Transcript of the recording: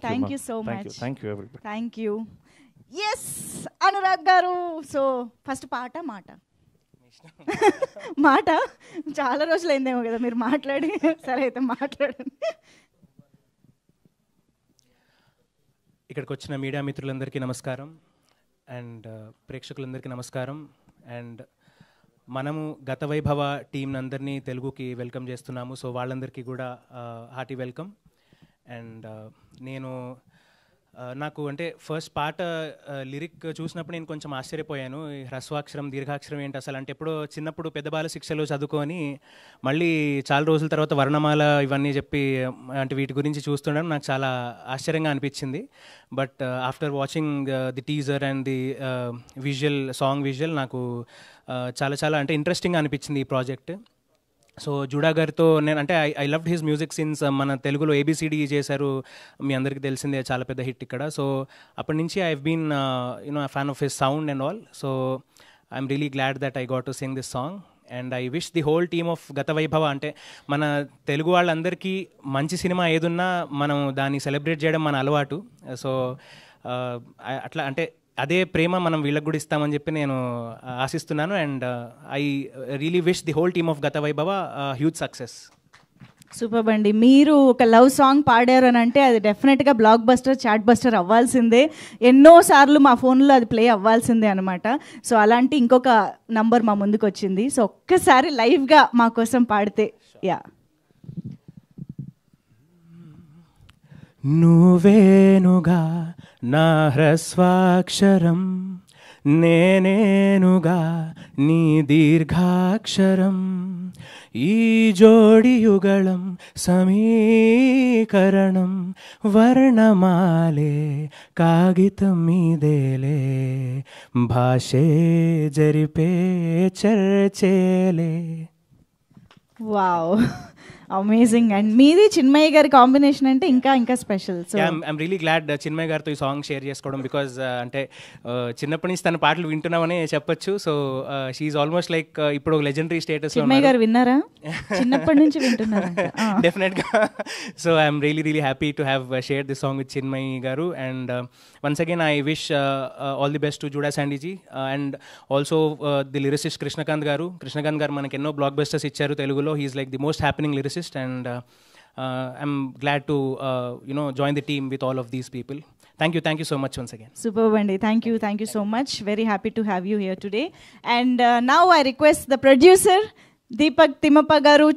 Thank you so much. Thank you everybody. Thank you. Yes Anurag garu. So first పాట మాట మాట చాలా రోజులైందేమో కదా మీరు మాట్లాడి. సరే అయితే మాట్లాడండి. ఇక్కడికి వచ్చిన మీడియా మిత్రులందరికీ నమస్కారం అండ్ ప్రేక్షకులందరికీ నమస్కారం. అండ్ మనము గత వైభవ టీం అందరినీ తెలుగుకి వెల్కమ్ చేస్తున్నాము. సో వాళ్ళందరికీ కూడా హార్టీ వెల్కమ్. అండ్ నేను నాకు అంటే ఫస్ట్ పాట లిరిక్ చూసినప్పుడు నేను కొంచెం ఆశ్చర్యపోయాను. హ్రస్వాక్షరం దీర్ఘాక్షరం ఏంటి అసలు అంటే ఎప్పుడో చిన్నప్పుడు పెద్ద బాల శిక్షలో చదువుకొని మళ్ళీ చాలా రోజుల తర్వాత వర్ణమాల ఇవన్నీ చెప్పి అంటే వీటి గురించి చూస్తుండడం నాకు చాలా ఆశ్చర్యంగా అనిపించింది. But after watching the teaser and the song visual నాకు చాలా చాలా అంటే ఇంట్రెస్టింగ్గా అనిపించింది ఈ ప్రాజెక్ట్. సో జుడా గారితో నేను అంటే I loved his music since మన తెలుగులో ఏబిసిడి చేశారు, మీ అందరికీ తెలిసిందే, చాలా పెద్ద హిట్ ఇక్కడ. సో అప్పటి నుంచి I have been fan of his sound and all. So I'm really glad that I got to sing this song and I wish the whole team of Gatha Vaibhava. అంటే మన తెలుగు వాళ్ళందరికీ మంచి సినిమా ఏదున్నా మనం దాన్ని సెలబ్రేట్ చేయడం మన అలవాటు. సో అట్లా అంటే అదే ప్రేమ మనం వీళ్ళకి కూడా ఇస్తామని చెప్పి నేను ఆశిస్తున్నాను. And I really wish the whole team of Gatha Vaibhava huge success. Super అండి. మీరు ఒక లవ్ సాంగ్ పాడారు అని అంటే అది డెఫినెట్గా బ్లాక్ బస్టర్, చాట్ బస్టర్ అవ్వాల్సిందే. ఎన్నోసార్లు మా ఫోన్లో అది ప్లే అవ్వాల్సిందే అనమాట. సో అలాంటి ఇంకొక నంబర్ మా ముందుకు వచ్చింది. సో ఒక్కసారి లైవ్గా మా కోసం పాడితే. యా. నువ్వేనుగా నా హ్రస్వాక్షరం, నేనేనుగా నీ దీర్ఘాక్షరం, ఈ జోడి యుగళం సమీకరణం, వర్ణమాలే కాగితం మీదేలే, భాషే జరిపే చర్చేలే. Wow, amazing. అండ్ మీది చిన్మయ్య గారి కాంబినేషన్ అంటే ఇంకా ఇంకా special. So I'm really glad Chinmayya గారితో ఈ సాంగ్ షేర్ చేసుకోవడం. బికాజ్ అంటే చిన్నప్పటి నుంచి తన పాటలు వింటున్నామని చెప్పొచ్చు. సో షీఈ్ ఆల్మోస్ట్ లైక్ ఇప్పుడు లెజెండరీ స్టేటస్. చిన్మయ్య గారు విన్నారా? చిన్నప్పటి నుంచి వింటున్నారా? డెఫినెట్గా. So I'm really happy to have share this song with Chinmayi garu. And once again I wish all the best to Judah Sandhy ji and also the lyricist Krishnakanth garu. Krishnakanth garu మనకి ఎన్నో బ్లాక్ బస్టర్స్ ఇచ్చారు తెలుగులో. He's like the most happening lyricist. And I'm glad to join the team with all of these people. Thank you so much once again. Superb andi. Thank you so much. Very happy to have you here today. And now I request the producer Deepak Timappa garu